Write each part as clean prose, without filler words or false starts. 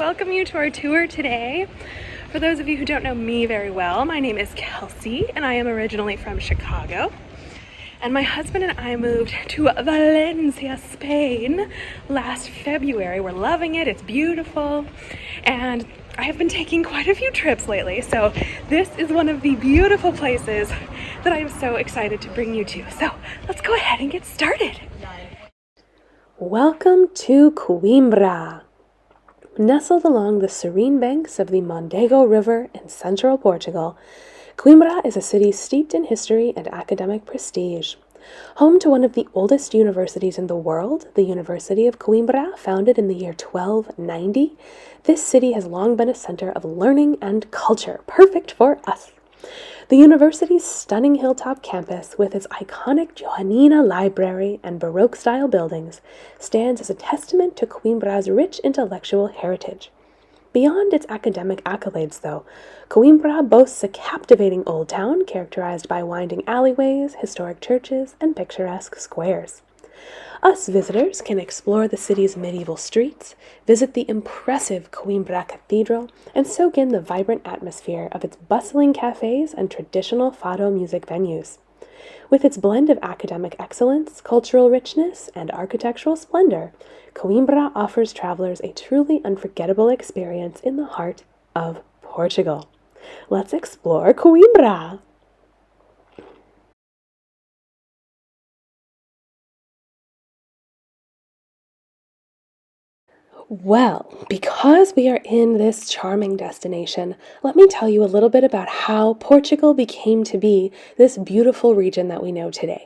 welcome you to our tour today. For those of you who don't know me very well, my name is Kelsey and I am originally from Chicago. And my husband and I moved to Valencia, Spain last February. We're loving it, it's beautiful, and I have been taking quite a few trips lately, so this is one of the beautiful places that I am so excited to bring you to. So let's go ahead and get started. Welcome to Coimbra. Nestled along the serene banks of the Mondego River in central Portugal, Coimbra is a city steeped in history and academic prestige. Home to one of the oldest universities in the world, the University of Coimbra, founded in the year 1290, this city has long been a center of learning and culture, perfect for us. The university's stunning hilltop campus, with its iconic Joanina Library and Baroque-style buildings, stands as a testament to Coimbra's rich intellectual heritage. Beyond its academic accolades, though, Coimbra boasts a captivating old town characterized by winding alleyways, historic churches, and picturesque squares. Us visitors can explore the city's medieval streets, visit the impressive Coimbra Cathedral, and soak in the vibrant atmosphere of its bustling cafes and traditional fado music venues. With its blend of academic excellence, cultural richness, and architectural splendor, Coimbra offers travelers a truly unforgettable experience in the heart of Portugal. Let's explore Coimbra! Well, because we are in this charming destination, let me tell you a little bit about how Portugal became to be this beautiful region that we know today.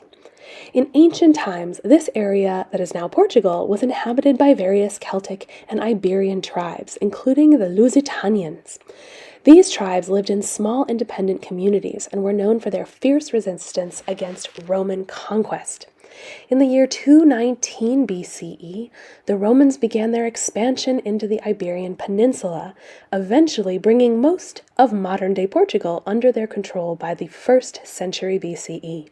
In ancient times, this area that is now Portugal was inhabited by various Celtic and Iberian tribes, including the Lusitanians. These tribes lived in small independent communities and were known for their fierce resistance against Roman conquest. In the year 219 BCE, the Romans began their expansion into the Iberian Peninsula, eventually bringing most of modern-day Portugal under their control by the 1st century BCE.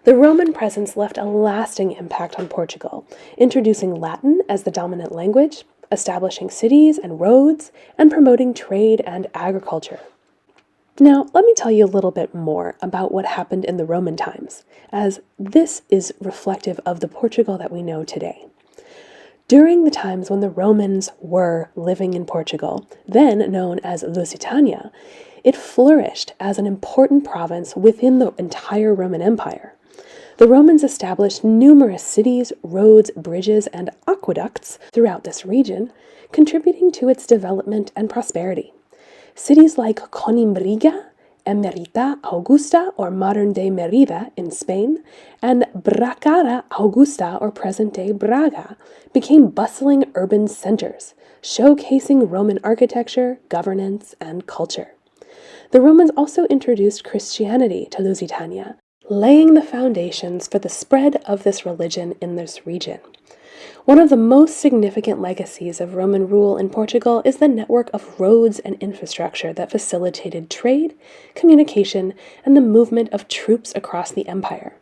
The Roman presence left a lasting impact on Portugal, introducing Latin as the dominant language, establishing cities and roads, and promoting trade and agriculture. Now, let me tell you a little bit more about what happened in the Roman times, as this is reflective of the Portugal that we know today. During the times when the Romans were living in Portugal, then known as Lusitania, it flourished as an important province within the entire Roman Empire. The Romans established numerous cities, roads, bridges, and aqueducts throughout this region, contributing to its development and prosperity. Cities like Coimbra, Emerita Augusta, or modern-day Merida in Spain, and Bracara Augusta, or present-day Braga, became bustling urban centers, showcasing Roman architecture, governance, and culture. The Romans also introduced Christianity to Lusitania, laying the foundations for the spread of this religion in this region. One of the most significant legacies of Roman rule in Portugal is the network of roads and infrastructure that facilitated trade, communication, and the movement of troops across the empire.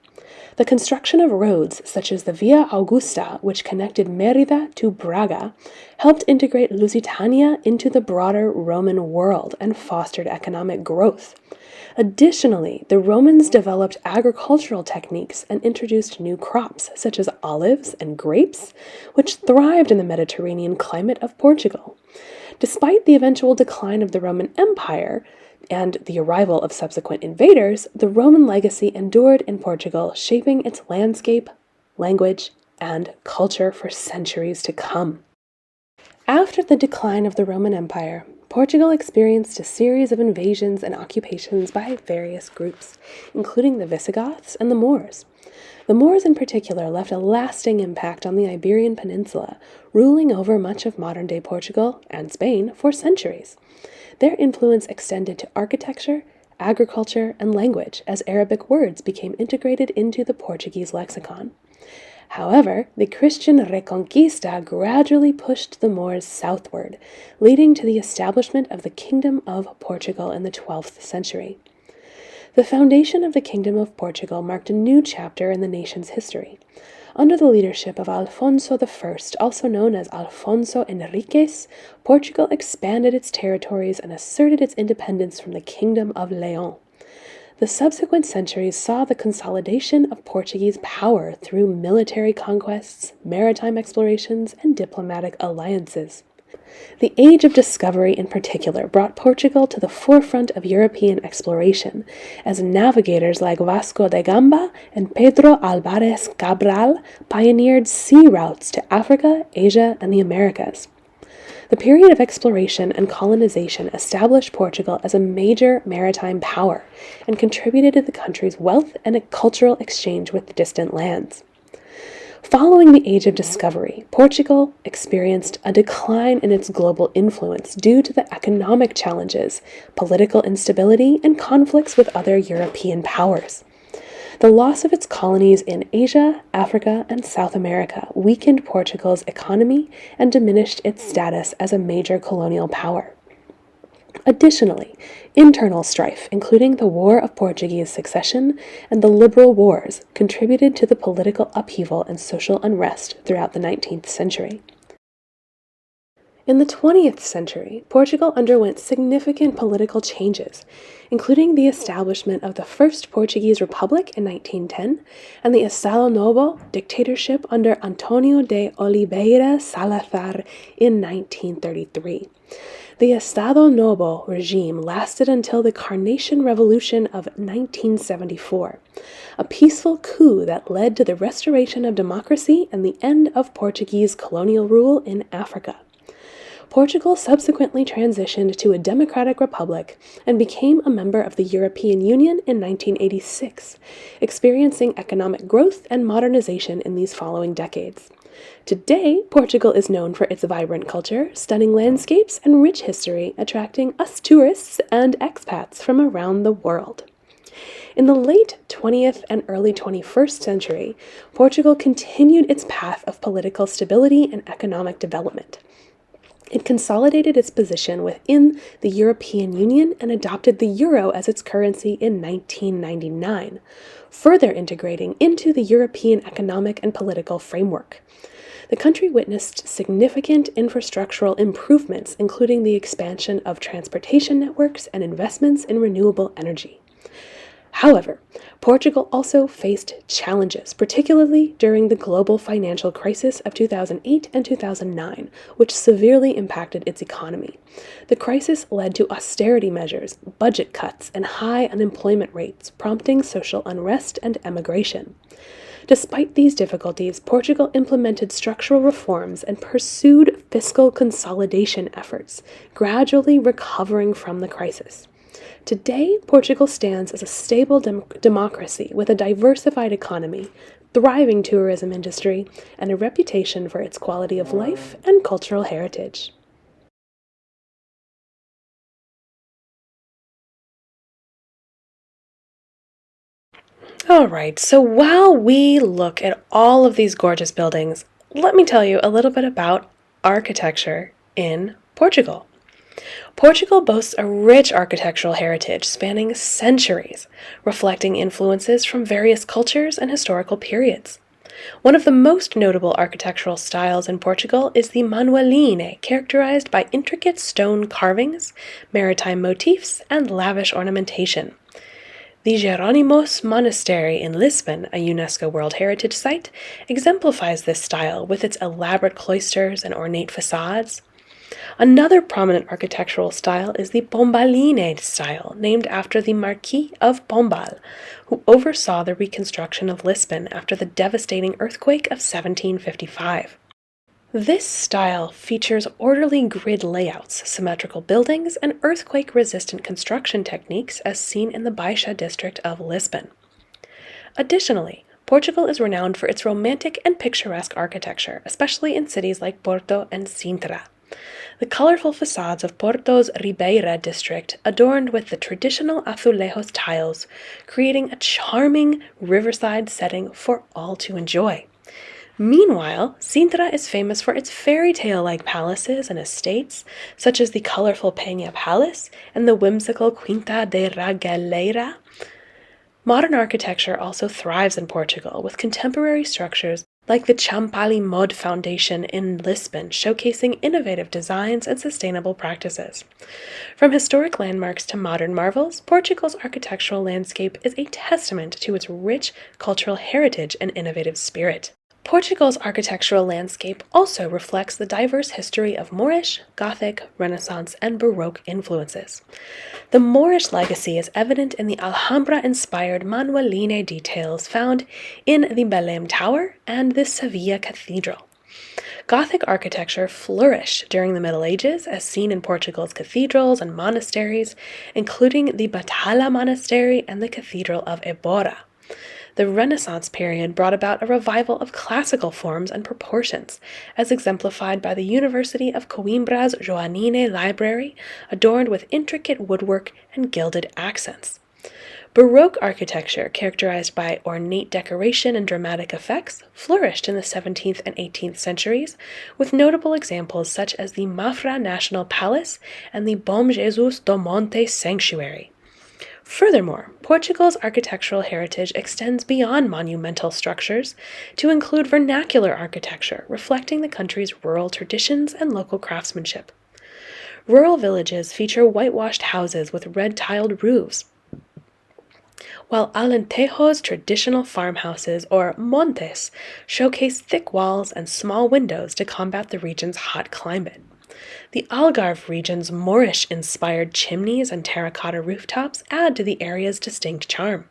The construction of roads, such as the Via Augusta, which connected Merida to Braga, helped integrate Lusitania into the broader Roman world and fostered economic growth. Additionally, the Romans developed agricultural techniques and introduced new crops, such as olives and grapes, which thrived in the Mediterranean climate of Portugal. Despite the eventual decline of the Roman Empire and the arrival of subsequent invaders, the Roman legacy endured in Portugal, shaping its landscape, language, and culture for centuries to come. After the decline of the Roman Empire, Portugal experienced a series of invasions and occupations by various groups, including the Visigoths and the Moors. The Moors in particular left a lasting impact on the Iberian Peninsula, ruling over much of modern-day Portugal and Spain for centuries. Their influence extended to architecture, agriculture, and language, as Arabic words became integrated into the Portuguese lexicon. However, the Christian Reconquista gradually pushed the Moors southward, leading to the establishment of the Kingdom of Portugal in the 12th century. The foundation of the Kingdom of Portugal marked a new chapter in the nation's history. Under the leadership of Alfonso I, also known as Alfonso Henriques, Portugal expanded its territories and asserted its independence from the Kingdom of Leon. The subsequent centuries saw the consolidation of Portuguese power through military conquests, maritime explorations, and diplomatic alliances. The Age of Discovery in particular brought Portugal to the forefront of European exploration, as navigators like Vasco da Gama and Pedro Álvares Cabral pioneered sea routes to Africa, Asia, and the Americas. The period of exploration and colonization established Portugal as a major maritime power and contributed to the country's wealth and a cultural exchange with distant lands. Following the Age of Discovery, Portugal experienced a decline in its global influence due to the economic challenges, political instability, and conflicts with other European powers. The loss of its colonies in Asia, Africa, and South America weakened Portugal's economy and diminished its status as a major colonial power. Additionally, internal strife, including the War of Portuguese Succession and the Liberal Wars, contributed to the political upheaval and social unrest throughout the 19th century. In the 20th century, Portugal underwent significant political changes, including the establishment of the First Portuguese Republic in 1910 and the Estado Novo dictatorship under Antonio de Oliveira Salazar in 1933. The Estado Novo regime lasted until the Carnation Revolution of 1974, a peaceful coup that led to the restoration of democracy and the end of Portuguese colonial rule in Africa. Portugal subsequently transitioned to a democratic republic and became a member of the European Union in 1986, experiencing economic growth and modernization in these following decades. Today, Portugal is known for its vibrant culture, stunning landscapes, and rich history, attracting us tourists and expats from around the world. In the late 20th and early 21st century, Portugal continued its path of political stability and economic development. It consolidated its position within the European Union and adopted the euro as its currency in 1999, further integrating into the European economic and political framework. The country witnessed significant infrastructural improvements, including the expansion of transportation networks and investments in renewable energy. However, Portugal also faced challenges, particularly during the global financial crisis of 2008 and 2009, which severely impacted its economy. The crisis led to austerity measures, budget cuts, and high unemployment rates, prompting social unrest and emigration. Despite these difficulties, Portugal implemented structural reforms and pursued fiscal consolidation efforts, gradually recovering from the crisis. Today, Portugal stands as a stable democracy with a diversified economy, thriving tourism industry, and a reputation for its quality of life and cultural heritage. All right, so while we look at all of these gorgeous buildings, let me tell you a little bit about architecture in Portugal. Portugal boasts a rich architectural heritage spanning centuries, reflecting influences from various cultures and historical periods. One of the most notable architectural styles in Portugal is the Manueline, characterized by intricate stone carvings, maritime motifs, and lavish ornamentation. The Jerónimos Monastery in Lisbon, a UNESCO World Heritage Site, exemplifies this style with its elaborate cloisters and ornate facades. Another prominent architectural style is the Pombaline style, named after the Marquis of Pombal, who oversaw the reconstruction of Lisbon after the devastating earthquake of 1755. This style features orderly grid layouts, symmetrical buildings, and earthquake-resistant construction techniques as seen in the Baixa district of Lisbon. Additionally, Portugal is renowned for its romantic and picturesque architecture, especially in cities like Porto and Sintra. The colorful facades of Porto's Ribeira district, adorned with the traditional azulejos tiles, creating a charming riverside setting for all to enjoy. Meanwhile, Sintra is famous for its fairy tale-like palaces and estates, such as the colorful Peña Palace and the whimsical Quinta de Rageleira. Modern architecture also thrives in Portugal, with contemporary structures like the Champali Mod Foundation in Lisbon, showcasing innovative designs and sustainable practices. From historic landmarks to modern marvels, Portugal's architectural landscape is a testament to its rich cultural heritage and innovative spirit. Portugal's architectural landscape also reflects the diverse history of Moorish, Gothic, Renaissance, and Baroque influences. The Moorish legacy is evident in the Alhambra-inspired Manueline details found in the Belém Tower and the Sevilla Cathedral. Gothic architecture flourished during the Middle Ages, as seen in Portugal's cathedrals and monasteries, including the Batalla Monastery and the Cathedral of Évora. The Renaissance period brought about a revival of classical forms and proportions, as exemplified by the University of Coimbra's Joanina Library, adorned with intricate woodwork and gilded accents. Baroque architecture, characterized by ornate decoration and dramatic effects, flourished in the 17th and 18th centuries, with notable examples such as the Mafra National Palace and the Bom Jesus do Monte Sanctuary. Furthermore, Portugal's architectural heritage extends beyond monumental structures to include vernacular architecture, reflecting the country's rural traditions and local craftsmanship. Rural villages feature whitewashed houses with red-tiled roofs, while Alentejo's traditional farmhouses, or montes, showcase thick walls and small windows to combat the region's hot climate. The Algarve region's Moorish-inspired chimneys and terracotta rooftops add to the area's distinct charm.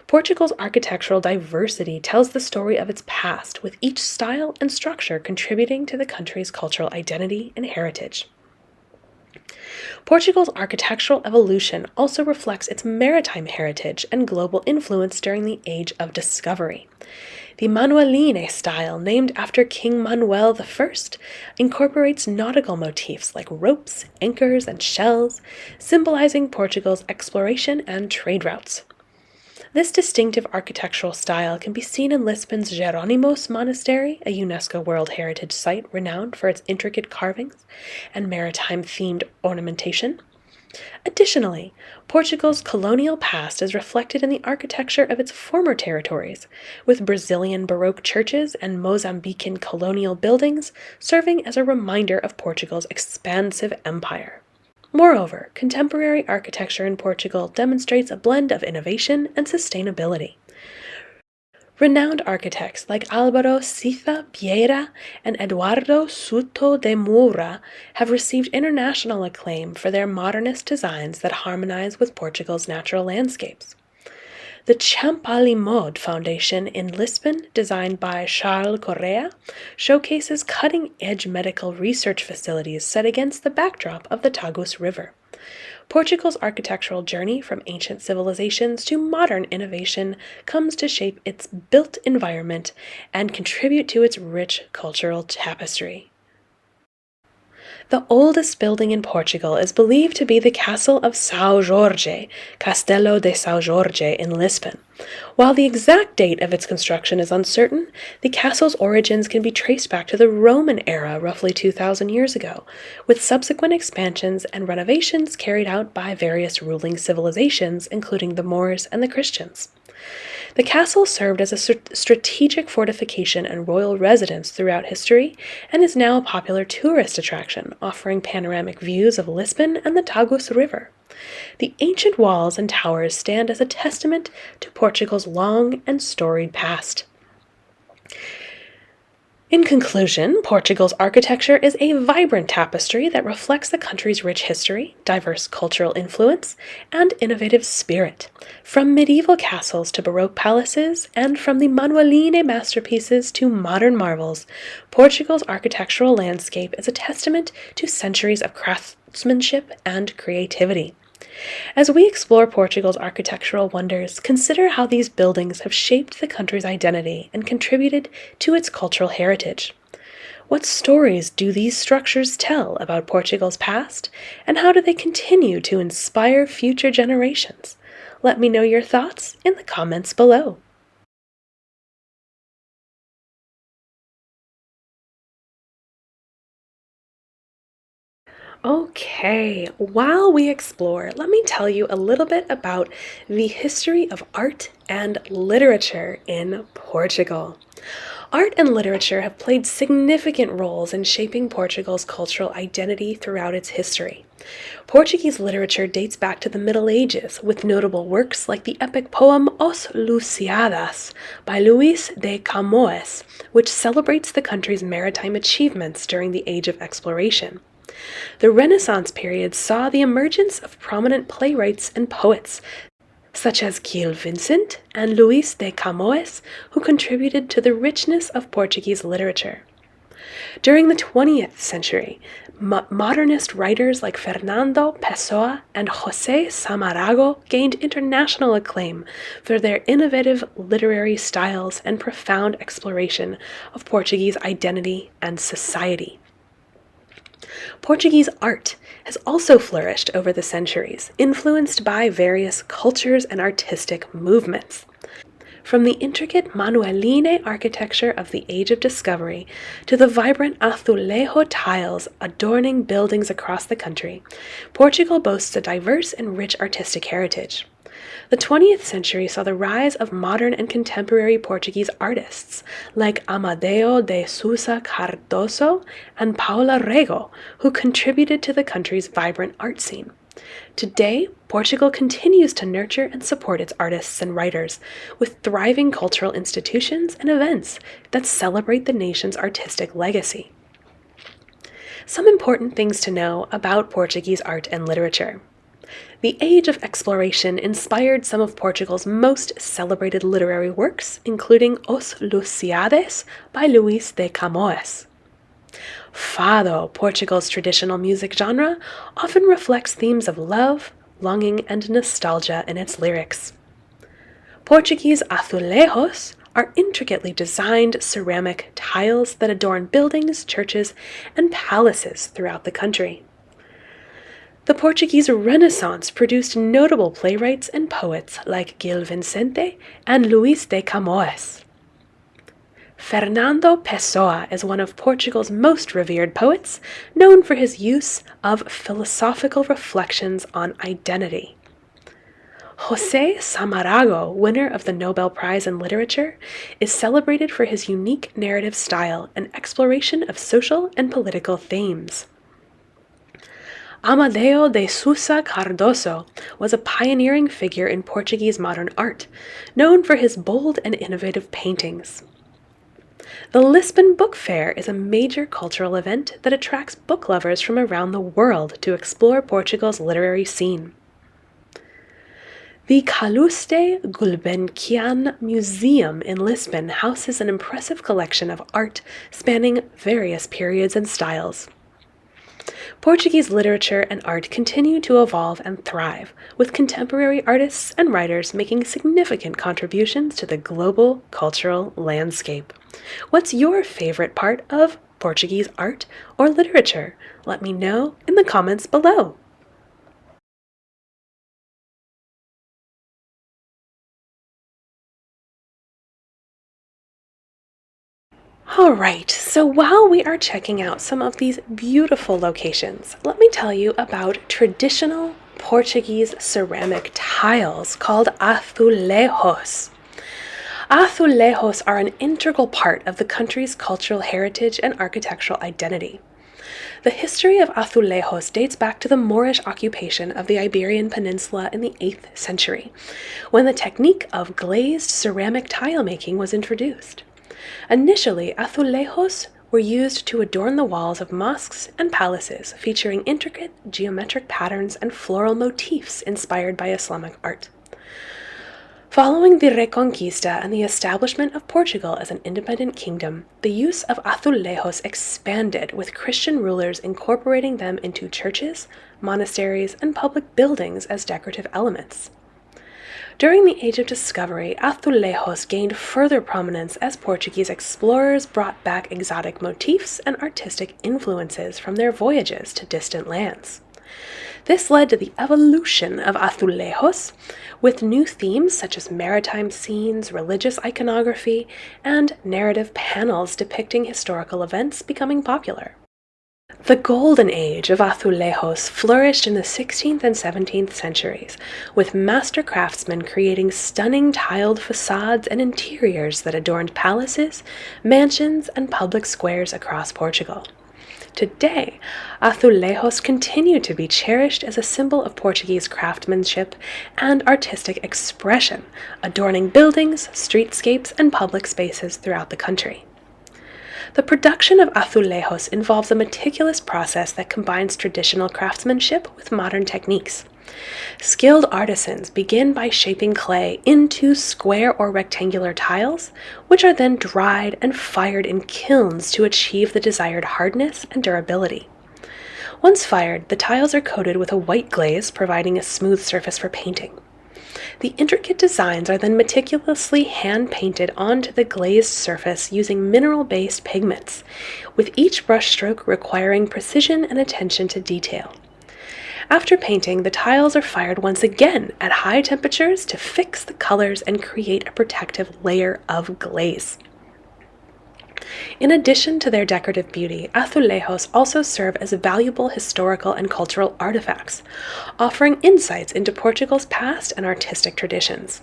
Portugal's architectural diversity tells the story of its past, with each style and structure contributing to the country's cultural identity and heritage. Portugal's architectural evolution also reflects its maritime heritage and global influence during the Age of Discovery. The Manueline style, named after King Manuel I, incorporates nautical motifs like ropes, anchors, and shells, symbolizing Portugal's exploration and trade routes. This distinctive architectural style can be seen in Lisbon's Jerónimos Monastery, a UNESCO World Heritage Site renowned for its intricate carvings and maritime-themed ornamentation. Additionally, Portugal's colonial past is reflected in the architecture of its former territories, with Brazilian Baroque churches and Mozambican colonial buildings serving as a reminder of Portugal's expansive empire. Moreover, contemporary architecture in Portugal demonstrates a blend of innovation and sustainability. Renowned architects like Álvaro Siza Vieira and Eduardo Souto de Moura have received international acclaim for their modernist designs that harmonize with Portugal's natural landscapes. The Champali Mod Foundation in Lisbon, designed by Charles Correa, showcases cutting-edge medical research facilities set against the backdrop of the Tagus River. Portugal's architectural journey from ancient civilizations to modern innovation comes to shape its built environment and contribute to its rich cultural tapestry. The oldest building in Portugal is believed to be the Castle of São Jorge, Castelo de São Jorge in Lisbon. While the exact date of its construction is uncertain, the castle's origins can be traced back to the Roman era roughly 2,000 years ago, with subsequent expansions and renovations carried out by various ruling civilizations, including the Moors and the Christians. The castle served as a strategic fortification and royal residence throughout history and is now a popular tourist attraction, offering panoramic views of Lisbon and the Tagus River. The ancient walls and towers stand as a testament to Portugal's long and storied past. In conclusion, Portugal's architecture is a vibrant tapestry that reflects the country's rich history, diverse cultural influence, and innovative spirit. From medieval castles to Baroque palaces, and from the Manueline masterpieces to modern marvels, Portugal's architectural landscape is a testament to centuries of craftsmanship and creativity. As we explore Portugal's architectural wonders, consider how these buildings have shaped the country's identity and contributed to its cultural heritage. What stories do these structures tell about Portugal's past, and how do they continue to inspire future generations? Let me know your thoughts in the comments below. Okay, while we explore, let me tell you a little bit about the history of art and literature in Portugal. Art and literature have played significant roles in shaping Portugal's cultural identity throughout its history. Portuguese literature dates back to the Middle Ages, with notable works like the epic poem Os Lusíadas by Luís de Camões, which celebrates the country's maritime achievements during the Age of Exploration. The Renaissance period saw the emergence of prominent playwrights and poets, such as Gil Vicente and Luís de Camões, who contributed to the richness of Portuguese literature. During the 20th century, modernist writers like Fernando Pessoa and José Samarago gained international acclaim for their innovative literary styles and profound exploration of Portuguese identity and society. Portuguese art has also flourished over the centuries, influenced by various cultures and artistic movements. From the intricate Manueline architecture of the Age of Discovery to the vibrant azulejo tiles adorning buildings across the country, Portugal boasts a diverse and rich artistic heritage. The 20th century saw the rise of modern and contemporary Portuguese artists like Amadeo de Sousa Cardoso and Paula Rego, who contributed to the country's vibrant art scene. Today, Portugal continues to nurture and support its artists and writers with thriving cultural institutions and events that celebrate the nation's artistic legacy. Some important things to know about Portuguese art and literature. The Age of Exploration inspired some of Portugal's most celebrated literary works, including Os Lusíadas by Luís de Camões. Fado, Portugal's traditional music genre, often reflects themes of love, longing, and nostalgia in its lyrics. Portuguese azulejos are intricately designed ceramic tiles that adorn buildings, churches, and palaces throughout the country. The Portuguese Renaissance produced notable playwrights and poets like Gil Vicente and Luís de Camões. Fernando Pessoa is one of Portugal's most revered poets, known for his use of philosophical reflections on identity. José Samarago, winner of the Nobel Prize in Literature, is celebrated for his unique narrative style and exploration of social and political themes. Amadeo de Sousa Cardoso was a pioneering figure in Portuguese modern art, known for his bold and innovative paintings. The Lisbon Book Fair is a major cultural event that attracts book lovers from around the world to explore Portugal's literary scene. The Calouste Gulbenkian Museum in Lisbon houses an impressive collection of art spanning various periods and styles. Portuguese literature and art continue to evolve and thrive, with contemporary artists and writers making significant contributions to the global cultural landscape. What's your favorite part of Portuguese art or literature? Let me know in the comments below. Alright, so while we are checking out some of these beautiful locations, let me tell you about traditional Portuguese ceramic tiles called azulejos. Azulejos are an integral part of the country's cultural heritage and architectural identity. The history of azulejos dates back to the Moorish occupation of the Iberian Peninsula in the 8th century, when the technique of glazed ceramic tile making was introduced. Initially, azulejos were used to adorn the walls of mosques and palaces, featuring intricate geometric patterns and floral motifs inspired by Islamic art. Following the Reconquista and the establishment of Portugal as an independent kingdom, the use of azulejos expanded, with Christian rulers incorporating them into churches, monasteries, and public buildings as decorative elements. During the Age of Discovery, azulejos gained further prominence as Portuguese explorers brought back exotic motifs and artistic influences from their voyages to distant lands. This led to the evolution of azulejos, with new themes such as maritime scenes, religious iconography, and narrative panels depicting historical events becoming popular. The golden age of azulejos flourished in the 16th and 17th centuries, with master craftsmen creating stunning tiled facades and interiors that adorned palaces, mansions, and public squares across Portugal. Today, azulejos continue to be cherished as a symbol of Portuguese craftsmanship and artistic expression, adorning buildings, streetscapes, and public spaces throughout the country. The production of azulejos involves a meticulous process that combines traditional craftsmanship with modern techniques. Skilled artisans begin by shaping clay into square or rectangular tiles, which are then dried and fired in kilns to achieve the desired hardness and durability. Once fired, the tiles are coated with a white glaze, providing a smooth surface for painting. The intricate designs are then meticulously hand-painted onto the glazed surface using mineral-based pigments, with each brushstroke requiring precision and attention to detail. After painting, the tiles are fired once again at high temperatures to fix the colors and create a protective layer of glaze. In addition to their decorative beauty, azulejos also serve as valuable historical and cultural artifacts, offering insights into Portugal's past and artistic traditions.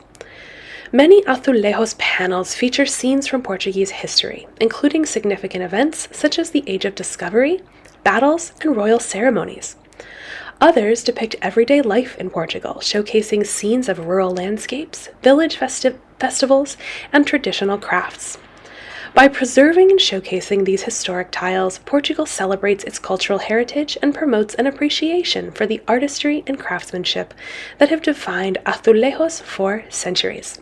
Many azulejos panels feature scenes from Portuguese history, including significant events such as the Age of Discovery, battles, and royal ceremonies. Others depict everyday life in Portugal, showcasing scenes of rural landscapes, village festivals, and traditional crafts. By preserving and showcasing these historic tiles, Portugal celebrates its cultural heritage and promotes an appreciation for the artistry and craftsmanship that have defined azulejos for centuries.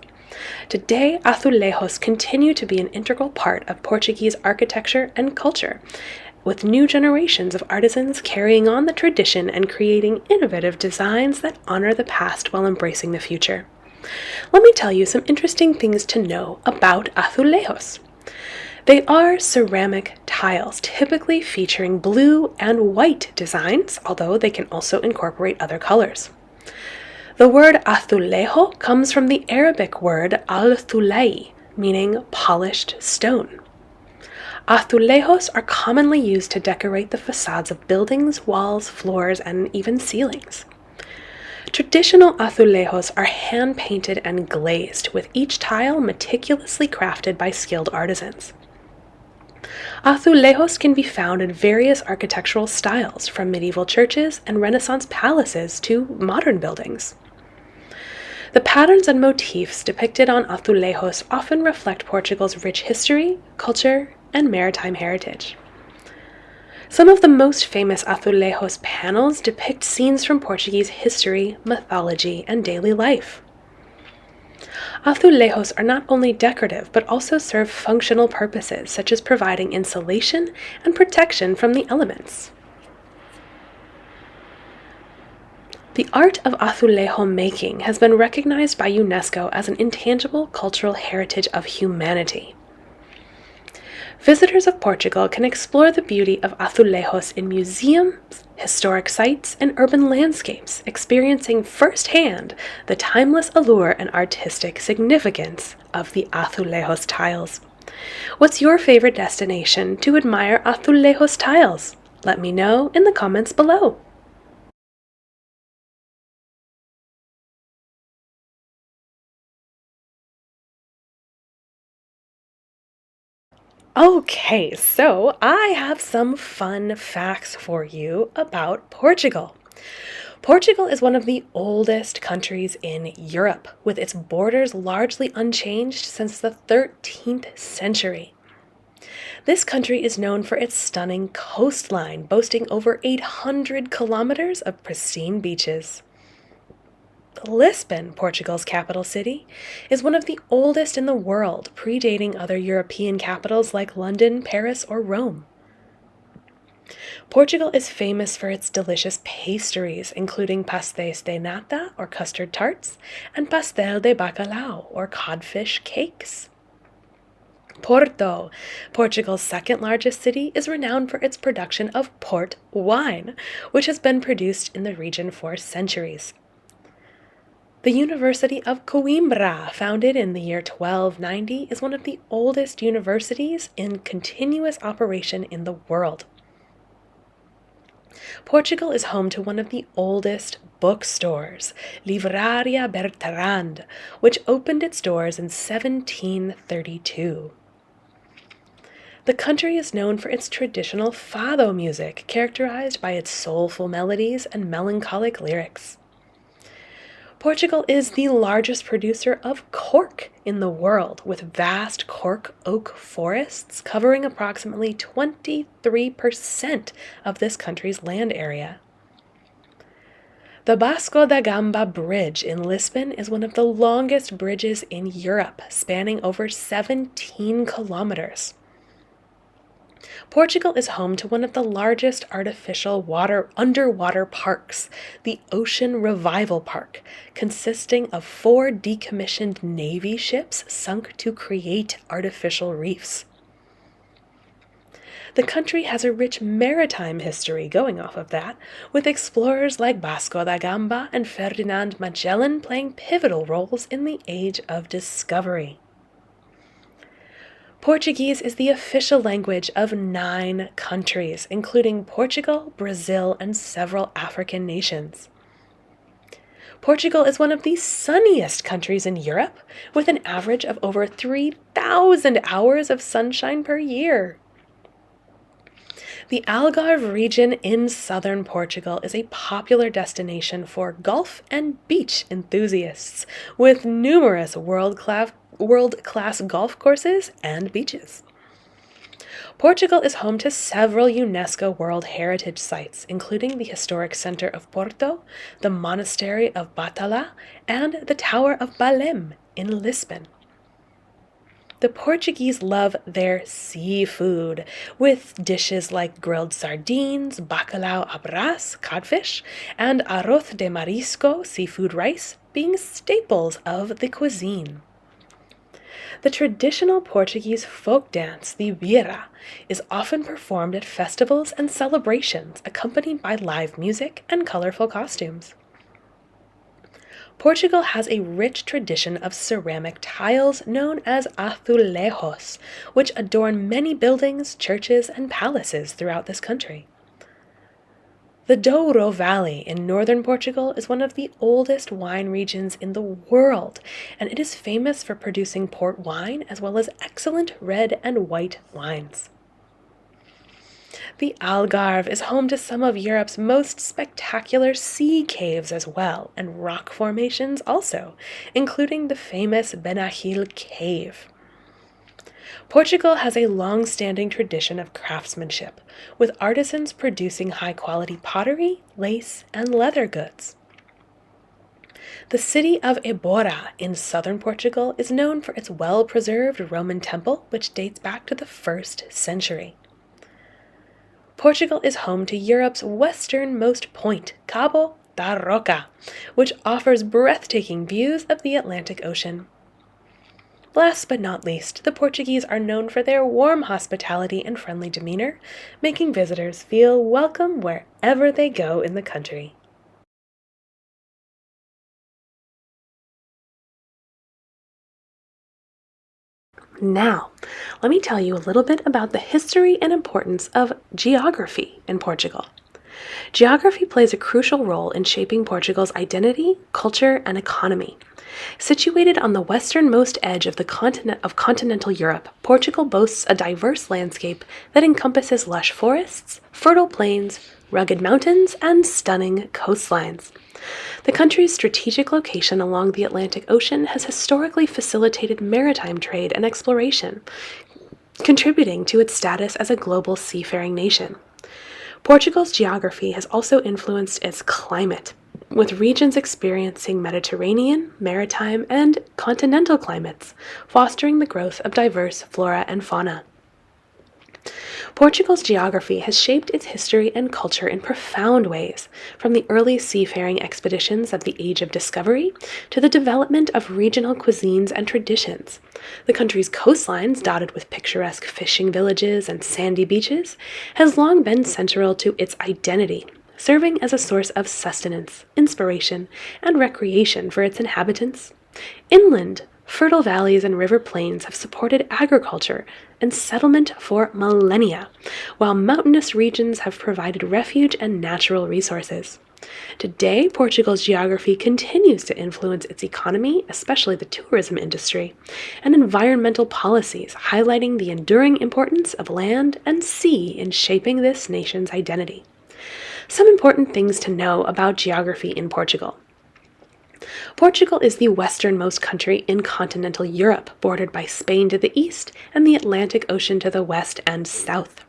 Today, azulejos continue to be an integral part of Portuguese architecture and culture, with new generations of artisans carrying on the tradition and creating innovative designs that honor the past while embracing the future. Let me tell you some interesting things to know about azulejos. They are ceramic tiles, typically featuring blue and white designs, although they can also incorporate other colors. The word azulejo comes from the Arabic word al-thulai, meaning polished stone. Azulejos are commonly used to decorate the facades of buildings, walls, floors, and even ceilings. Traditional azulejos are hand-painted and glazed, with each tile meticulously crafted by skilled artisans. Azulejos can be found in various architectural styles, from medieval churches and Renaissance palaces to modern buildings. The patterns and motifs depicted on azulejos often reflect Portugal's rich history, culture, and maritime heritage. Some of the most famous azulejos panels depict scenes from Portuguese history, mythology, and daily life. Azulejos are not only decorative but also serve functional purposes such as providing insulation and protection from the elements. The art of azulejo making has been recognized by UNESCO as an intangible cultural heritage of humanity. Visitors of Portugal can explore the beauty of azulejos in museums, historic sites, and urban landscapes, experiencing firsthand the timeless allure and artistic significance of the azulejos tiles. What's your favorite destination to admire azulejos tiles? Let me know in the comments below. Okay, so I have some fun facts for you about Portugal. Portugal is one of the oldest countries in Europe, with its borders largely unchanged since the 13th century. This country is known for its stunning coastline, boasting over 800 kilometers of pristine beaches. Lisbon, Portugal's capital city, is one of the oldest in the world, predating other European capitals like London, Paris, or Rome. Portugal is famous for its delicious pastries, including pastéis de nata, or custard tarts, and pastel de bacalhau, or codfish cakes. Porto, Portugal's second largest city, is renowned for its production of port wine, which has been produced in the region for centuries. The University of Coimbra, founded in the year 1290, is one of the oldest universities in continuous operation in the world. Portugal is home to one of the oldest bookstores, Livraria Bertrand, which opened its doors in 1732. The country is known for its traditional fado music, characterized by its soulful melodies and melancholic lyrics. Portugal is the largest producer of cork in the world, with vast cork oak forests covering approximately 23% of this country's land area. The Vasco da Gama Bridge in Lisbon is one of the longest bridges in Europe, spanning over 17 kilometers. Portugal is home to one of the largest artificial underwater parks, the Ocean Revival Park, consisting of 4 decommissioned Navy ships sunk to create artificial reefs. The country has a rich maritime history going off of that, with explorers like Vasco da Gama and Ferdinand Magellan playing pivotal roles in the Age of Discovery. Portuguese is the official language of 9 countries, including Portugal, Brazil, and several African nations. Portugal is one of the sunniest countries in Europe, with an average of over 3,000 hours of sunshine per year. The Algarve region in southern Portugal is a popular destination for golf and beach enthusiasts, with numerous world-class golf courses and beaches. Portugal is home to several UNESCO World Heritage Sites, including the Historic Center of Porto, the Monastery of Batala, and the Tower of Belém in Lisbon. The Portuguese love their seafood, with dishes like grilled sardines, bacalhau à brás, codfish, and arroz de marisco, seafood rice, being staples of the cuisine. The traditional Portuguese folk dance, the vira, is often performed at festivals and celebrations, accompanied by live music and colorful costumes. Portugal has a rich tradition of ceramic tiles known as azulejos, which adorn many buildings, churches, and palaces throughout this country. The Douro Valley in northern Portugal is one of the oldest wine regions in the world, and it is famous for producing port wine as well as excellent red and white wines. The Algarve is home to some of Europe's most spectacular sea caves as well, and rock formations also, including the famous Benahil Cave. Portugal has a long-standing tradition of craftsmanship, with artisans producing high-quality pottery, lace, and leather goods. The city of Évora in southern Portugal is known for its well-preserved Roman temple, which dates back to the 1st century. Portugal is home to Europe's westernmost point, Cabo da Roca, which offers breathtaking views of the Atlantic Ocean. Last but not least, the Portuguese are known for their warm hospitality and friendly demeanor, making visitors feel welcome wherever they go in the country. Now, let me tell you a little bit about the history and importance of geography in Portugal. Geography plays a crucial role in shaping Portugal's identity, culture, and economy. Situated on the westernmost edge of continental Europe, Portugal boasts a diverse landscape that encompasses lush forests, fertile plains, rugged mountains, and stunning coastlines. The country's strategic location along the Atlantic Ocean has historically facilitated maritime trade and exploration, contributing to its status as a global seafaring nation. Portugal's geography has also influenced its climate, with regions experiencing Mediterranean, maritime, and continental climates, fostering the growth of diverse flora and fauna. Portugal's geography has shaped its history and culture in profound ways, from the early seafaring expeditions of the Age of Discovery to the development of regional cuisines and traditions. The country's coastlines, dotted with picturesque fishing villages and sandy beaches, has long been central to its identity, serving as a source of sustenance, inspiration, and recreation for its inhabitants. Inland, Fertile valleys and river plains have supported agriculture and settlement for millennia, while mountainous regions have provided refuge and natural resources. Today, Portugal's geography continues to influence its economy, especially the tourism industry, and environmental policies, highlighting the enduring importance of land and sea in shaping this nation's identity. Some important things to know about geography in Portugal. Portugal is the westernmost country in continental Europe, bordered by Spain to the east and the Atlantic Ocean to the west and south.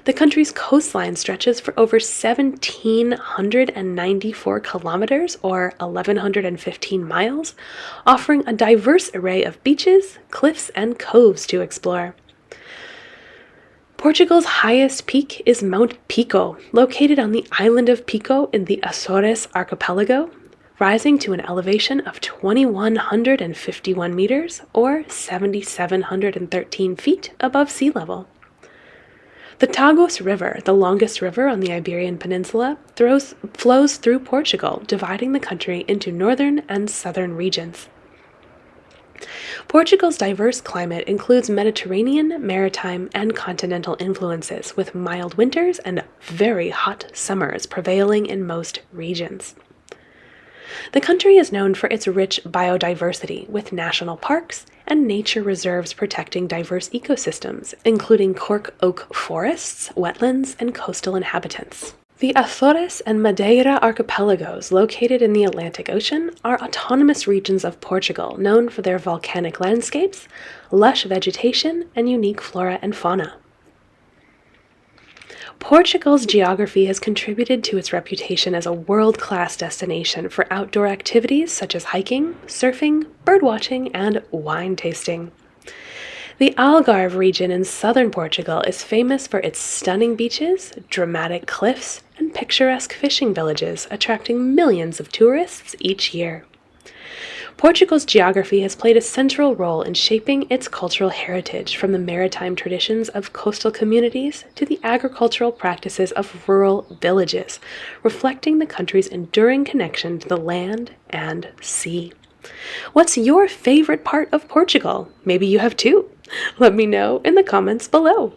The country's coastline stretches for over 1,794 kilometers, or 1,115 miles, offering a diverse array of beaches, cliffs, and coves to explore. Portugal's highest peak is Mount Pico, located on the island of Pico in the Açores archipelago, rising to an elevation of 2,151 meters, or 7,713 feet above sea level. The Tagus River, the longest river on the Iberian Peninsula, flows through Portugal, dividing the country into northern and southern regions. Portugal's diverse climate includes Mediterranean, maritime, and continental influences, with mild winters and very hot summers prevailing in most regions. The country is known for its rich biodiversity, with national parks and nature reserves protecting diverse ecosystems, including cork oak forests, wetlands, and coastal inhabitants. The Açores and Madeira archipelagos, located in the Atlantic Ocean, are autonomous regions of Portugal known for their volcanic landscapes, lush vegetation, and unique flora and fauna. Portugal's geography has contributed to its reputation as a world-class destination for outdoor activities such as hiking, surfing, birdwatching, and wine tasting. The Algarve region in southern Portugal is famous for its stunning beaches, dramatic cliffs, and picturesque fishing villages, attracting millions of tourists each year. Portugal's geography has played a central role in shaping its cultural heritage, from the maritime traditions of coastal communities to the agricultural practices of rural villages, reflecting the country's enduring connection to the land and sea. What's your favorite part of Portugal? Maybe you have two. Let me know in the comments below.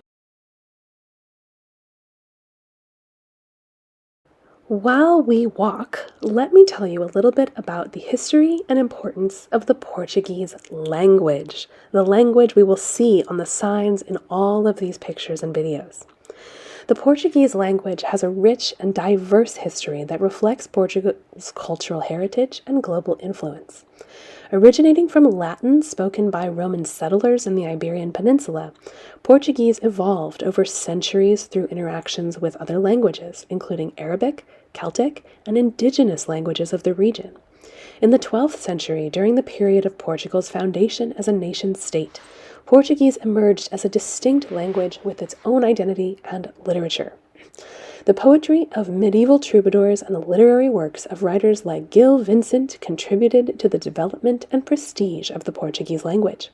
While we walk, let me tell you a little bit about the history and importance of the Portuguese language, the language we will see on the signs in all of these pictures and videos. The Portuguese language has a rich and diverse history that reflects Portugal's cultural heritage and global influence. Originating from Latin spoken by Roman settlers in the Iberian Peninsula, Portuguese evolved over centuries through interactions with other languages, including Arabic, Celtic, and indigenous languages of the region. In the 12th century, during the period of Portugal's foundation as a nation-state, Portuguese emerged as a distinct language with its own identity and literature. The poetry of medieval troubadours and the literary works of writers like Gil Vicente contributed to the development and prestige of the Portuguese language.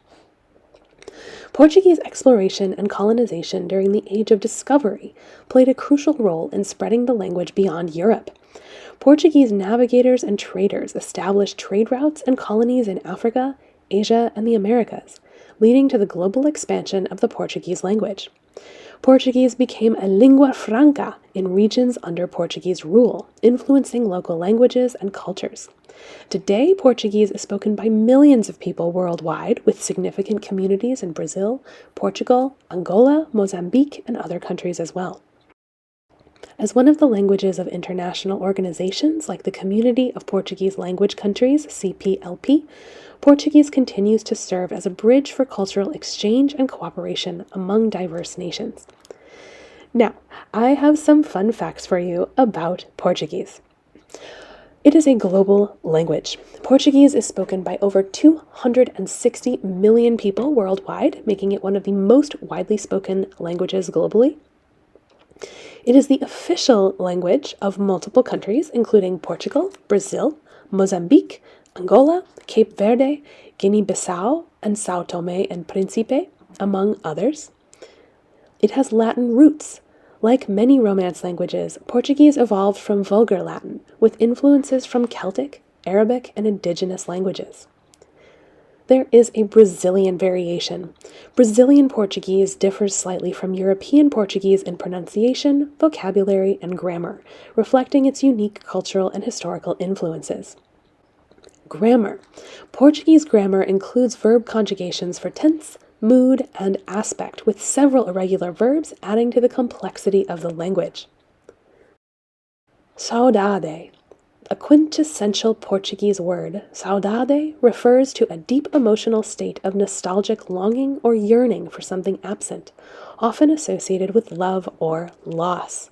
Portuguese exploration and colonization during the Age of Discovery played a crucial role in spreading the language beyond Europe. Portuguese navigators and traders established trade routes and colonies in Africa, Asia, and the Americas, leading to the global expansion of the Portuguese language. Portuguese became a lingua franca in regions under Portuguese rule, influencing local languages and cultures. Today, Portuguese is spoken by millions of people worldwide, with significant communities in Brazil, Portugal, Angola, Mozambique, and other countries as well. As one of the languages of international organizations like the Community of Portuguese Language Countries, CPLP, Portuguese continues to serve as a bridge for cultural exchange and cooperation among diverse nations. Now, I have some fun facts for you about Portuguese. It is a global language. Portuguese is spoken by over 260 million people worldwide, making it one of the most widely spoken languages globally. It is the official language of multiple countries, including Portugal, Brazil, Mozambique, Angola, Cape Verde, Guinea-Bissau, and São Tomé and Príncipe, among others. It has Latin roots. Like many Romance languages, Portuguese evolved from Vulgar Latin, with influences from Celtic, Arabic, and indigenous languages. there is a Brazilian variation. Brazilian Portuguese differs slightly from European Portuguese in pronunciation, vocabulary, and grammar, reflecting its unique cultural and historical influences. Grammar. Portuguese grammar includes verb conjugations for tense, mood, and aspect, with several irregular verbs adding to the complexity of the language. Saudade. A quintessential Portuguese word, saudade refers to a deep emotional state of nostalgic longing or yearning for something absent, often associated with love or loss.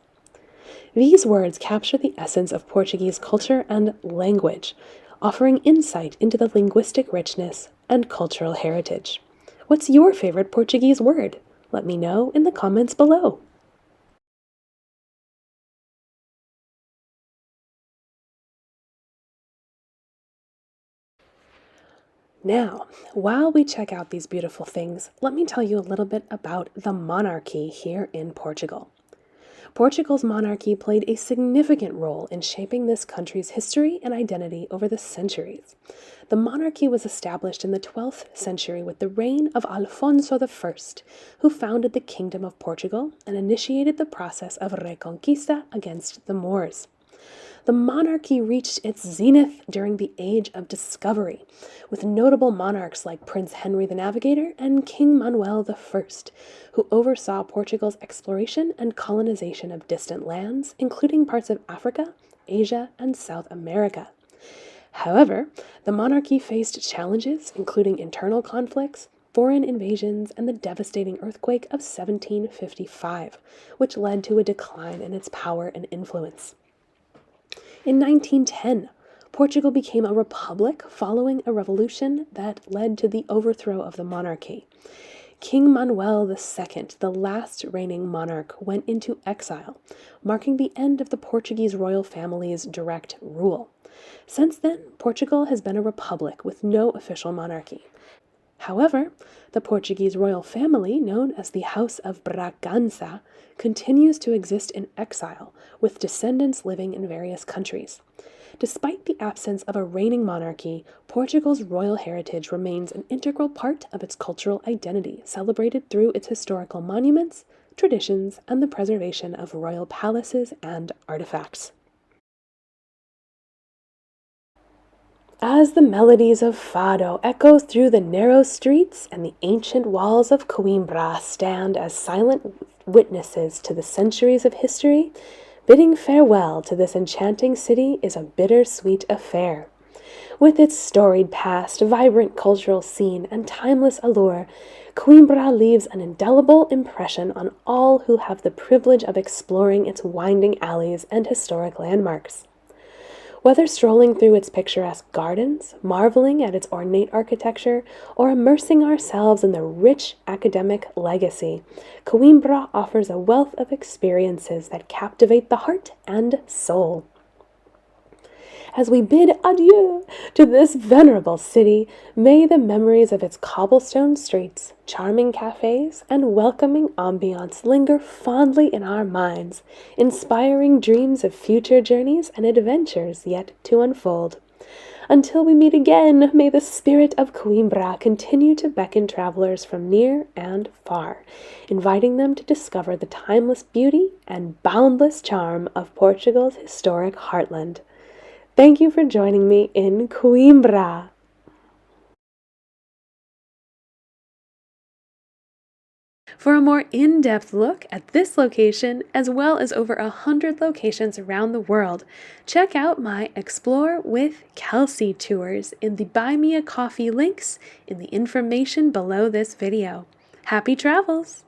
These words capture the essence of Portuguese culture and language, offering insight into the linguistic richness and cultural heritage. What's your favorite Portuguese word? Let me know in the comments below. Now, while we check out these beautiful things, let me tell you a little bit about the monarchy here in Portugal. Portugal's monarchy played a significant role in shaping this country's history and identity over the centuries. The monarchy was established in the 12th century with the reign of Alfonso I, who founded the Kingdom of Portugal and initiated the process of Reconquista against the Moors. The monarchy reached its zenith during the Age of Discovery, with notable monarchs like Prince Henry the Navigator and King Manuel I, who oversaw Portugal's exploration and colonization of distant lands, including parts of Africa, Asia, and South America. However, the monarchy faced challenges, including internal conflicts, foreign invasions, and the devastating earthquake of 1755, which led to a decline in its power and influence. In 1910, Portugal became a republic following a revolution that led to the overthrow of the monarchy. King Manuel II, the last reigning monarch, went into exile, marking the end of the Portuguese royal family's direct rule. Since then, Portugal has been a republic with no official monarchy. However, the Portuguese royal family, known as the House of Bragança, continues to exist in exile, with descendants living in various countries. Despite the absence of a reigning monarchy, Portugal's royal heritage remains an integral part of its cultural identity, celebrated through its historical monuments, traditions, and the preservation of royal palaces and artifacts. As the melodies of fado echo through the narrow streets and the ancient walls of Coimbra stand as silent witnesses to the centuries of history, bidding farewell to this enchanting city is a bittersweet affair. With its storied past, vibrant cultural scene, and timeless allure, Coimbra leaves an indelible impression on all who have the privilege of exploring its winding alleys and historic landmarks. Whether strolling through its picturesque gardens, marveling at its ornate architecture, or immersing ourselves in the rich academic legacy, Coimbra offers a wealth of experiences that captivate the heart and soul. As we bid adieu to this venerable city, may the memories of its cobblestone streets, charming cafes, and welcoming ambiance linger fondly in our minds, inspiring dreams of future journeys and adventures yet to unfold. Until we meet again, may the spirit of Coimbra continue to beckon travelers from near and far, inviting them to discover the timeless beauty and boundless charm of Portugal's historic heartland. Thank you for joining me in Coimbra. For a more in-depth look at this location, as well as over 100 locations around the world, check out my Explore with Kelsey tours in the Buy Me a Coffee links in the information below this video. Happy travels!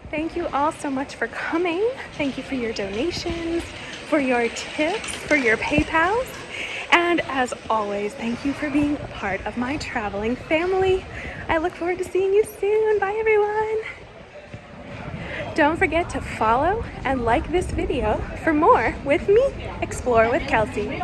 Thank you all so much for coming. Thank you for your donations, for your tips, for your PayPals, and as always, thank you for being a part of my traveling family. I look forward to seeing you soon. Bye everyone. Don't forget to follow and like this video for more with me, Explore with Kelsey.